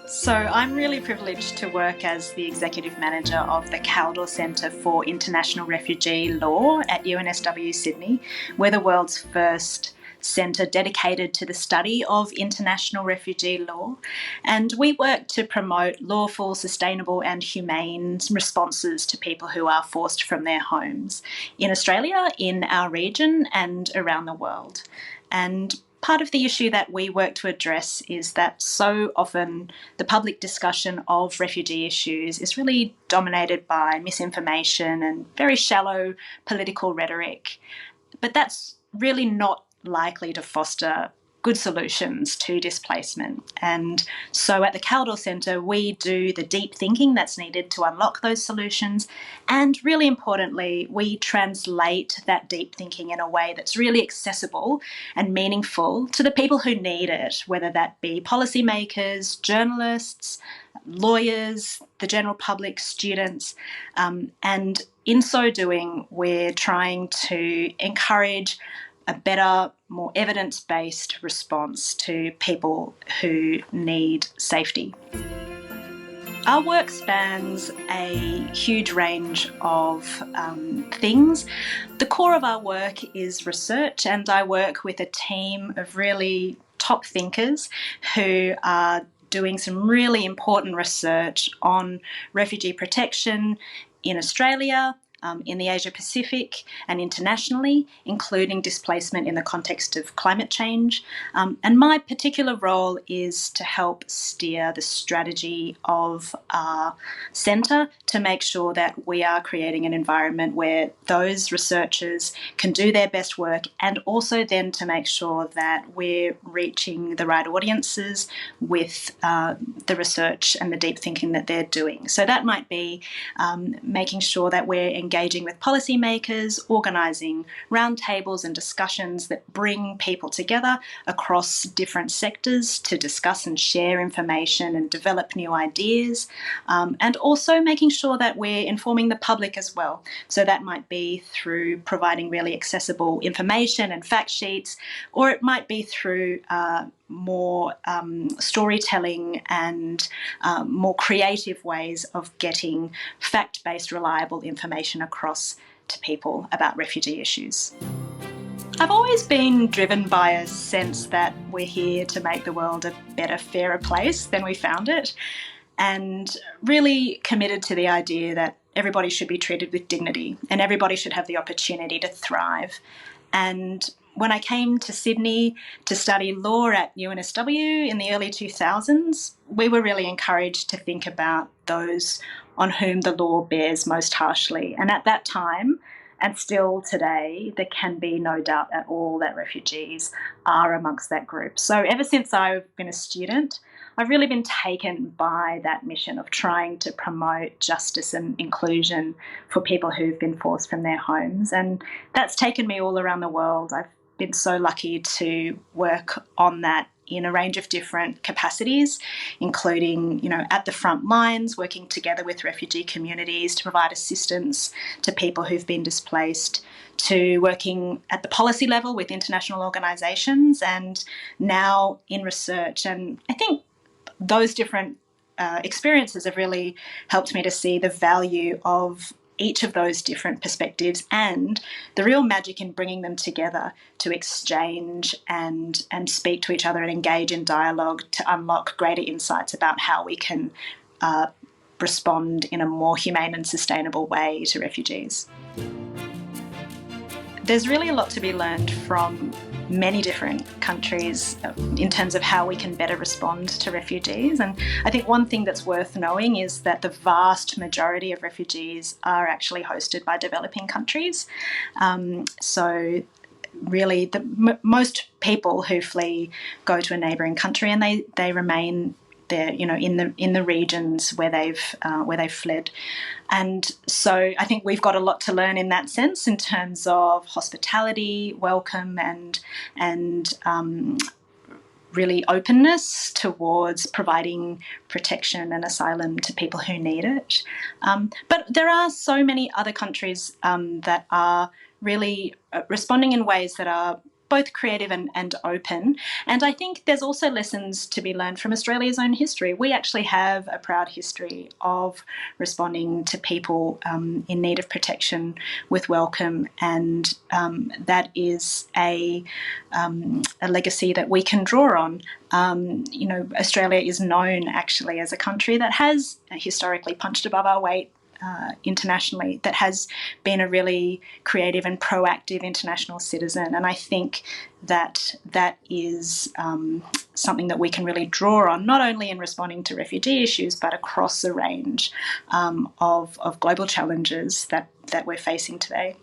So I'm really privileged to work as the Executive Manager of the Kaldor Centre for International Refugee Law at UNSW Sydney. We're the world's first centre dedicated to the study of international refugee law, and we work to promote lawful, sustainable and humane responses to people who are forced from their homes in Australia, in our region and around the world. And part of the issue that we work to address is that so often the public discussion of refugee issues is really dominated by misinformation and very shallow political rhetoric. But that's really not likely to foster good solutions to displacement. And so at the Kaldor Centre, we do the deep thinking that's needed to unlock those solutions. And really importantly, we translate that deep thinking in a way that's really accessible and meaningful to the people who need it, whether that be policymakers, journalists, lawyers, the general public, students. And in so doing, we're trying to encourage a better, more evidence-based response to people who need safety. Our work spans a huge range of things. The core of our work is research, and I work with a team of really top thinkers who are doing some really important research on refugee protection in Australia, in the Asia Pacific and internationally, including displacement in the context of climate change. And my particular role is to help steer the strategy of our centre to make sure that we are creating an environment where those researchers can do their best work, and also then to make sure that we're reaching the right audiences with the research and the deep thinking that they're doing. So that might be making sure that we're engaging with policymakers, organising roundtables and discussions that bring people together across different sectors to discuss and share information and develop new ideas, and also making sure that we're informing the public as well. So that might be through providing really accessible information and fact sheets, or it might be through more storytelling and more creative ways of getting fact-based, reliable information across to people about refugee issues. I've always been driven by a sense that we're here to make the world a better, fairer place than we found it, and really committed to the idea that everybody should be treated with dignity and everybody should have the opportunity to thrive. And when I came to Sydney to study law at UNSW in the early 2000s, we were really encouraged to think about those on whom the law bears most harshly. And at that time, and still today, there can be no doubt at all that refugees are amongst that group. So ever since I've been a student, I've really been taken by that mission of trying to promote justice and inclusion for people who've been forced from their homes. And that's taken me all around the world. I've been so lucky to work on that in a range of different capacities, including, at the front lines, working together with refugee communities to provide assistance to people who've been displaced, to working at the policy level with international organisations, and now in research. And I think those different experiences have really helped me to see the value of each of those different perspectives and the real magic in bringing them together to exchange and speak to each other and engage in dialogue to unlock greater insights about how we can respond in a more humane and sustainable way to refugees. There's really a lot to be learned from many different countries in terms of how we can better respond to refugees. And I think one thing that's worth knowing is that the vast majority of refugees are actually hosted by developing countries. So really most people who flee go to a neighbouring country, and they remain there, in the regions where they've fled. And so I think we've got a lot to learn in that sense in terms of hospitality, welcome, and really openness towards providing protection and asylum to people who need it. But there are so many other countries that are really responding in ways that are both creative and open. And I think there's also lessons to be learned from Australia's own history. We actually have a proud history of responding to people in need of protection with welcome, and that is a legacy that we can draw on. Australia is known actually as a country that has historically punched above our weight internationally, that has been a really creative and proactive international citizen. And I think that is something that we can really draw on, not only in responding to refugee issues, but across a range of global challenges that we're facing today.